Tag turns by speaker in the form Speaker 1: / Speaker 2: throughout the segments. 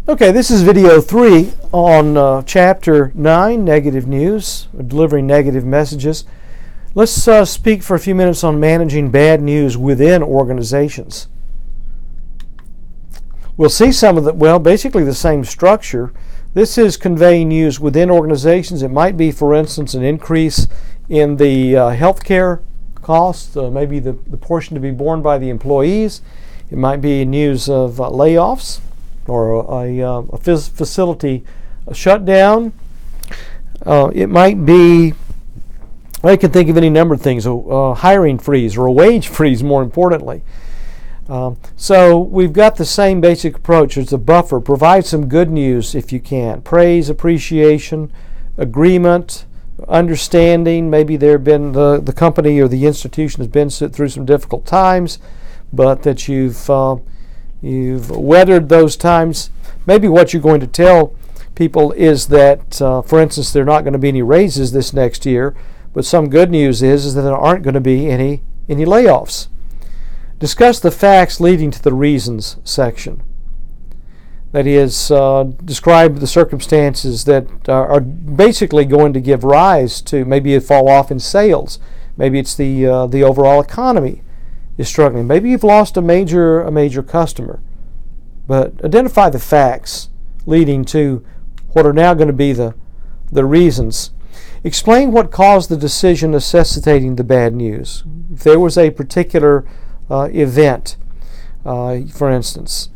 Speaker 1: Okay, this is video 3 on Chapter 9, Negative News, delivering negative messages. Let's speak for a few minutes on managing bad news within organizations. We'll see some of basically the same structure. This is conveying news within organizations. It might be, for instance, an increase in the healthcare costs, maybe the portion to be borne by the employees. It might be news of layoffs, or a facility shutdown. It might be, I can think of any number of things, a hiring freeze or a wage freeze, more importantly. So we've got the same basic approach. It's a buffer. Provide some good news if you can. Praise, appreciation, agreement, understanding. Maybe there have been the company or the institution has been through some difficult times, but that you've weathered those times. Maybe what you're going to tell people is that, for instance, there are not going to be any raises this next year, but some good news is that there aren't going to be any layoffs. Discuss the facts leading to the reasons section. That is, describe the circumstances that are basically going to give rise to maybe a fall off in sales. Maybe it's the overall economy is struggling. Maybe you've lost a major customer. But identify the facts leading to what are now going to be the reasons. Explain what caused the decision necessitating the bad news. If there was a particular event, for instance,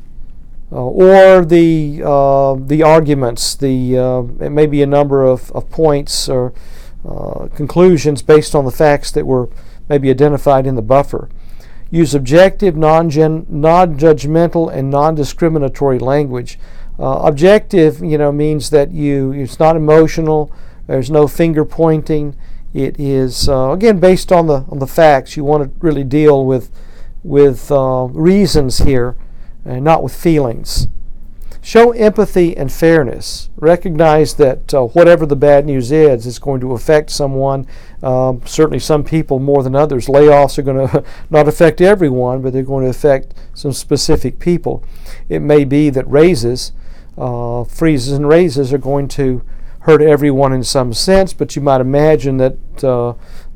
Speaker 1: or the arguments, it may be a number of points or conclusions based on the facts that were maybe identified in the buffer. Use objective, non-judgmental, and non-discriminatory language. Objective, means that it's not emotional. There's no finger pointing. It is again based on the facts. You want to really deal with reasons here, and not with feelings. Show empathy and fairness. Recognize that whatever the bad news is, it's going to affect someone, certainly some people more than others. Layoffs are going to not affect everyone, but they're going to affect some specific people. It may be that raises, freezes and raises are going to hurt everyone in some sense, but you might imagine that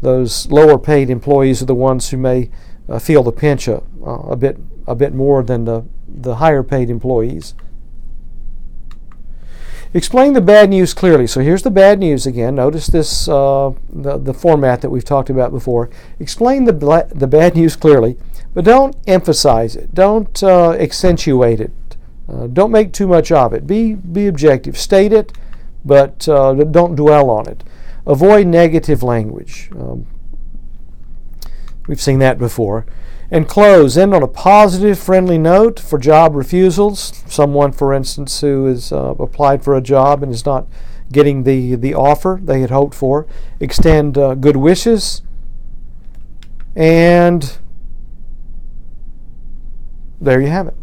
Speaker 1: those lower paid employees are the ones who may feel the pinch a bit more than the higher paid employees. Explain the bad news clearly. So here's the bad news again. Notice this, the format that we've talked about before. Explain the bad news clearly, but don't emphasize it. Don't accentuate it. Don't make too much of it. Be objective. State it, but don't dwell on it. Avoid negative language. We've seen that before. And close. End on a positive, friendly note for job refusals. Someone, for instance, who has applied for a job and is not getting the offer they had hoped for. Extend good wishes. And there you have it.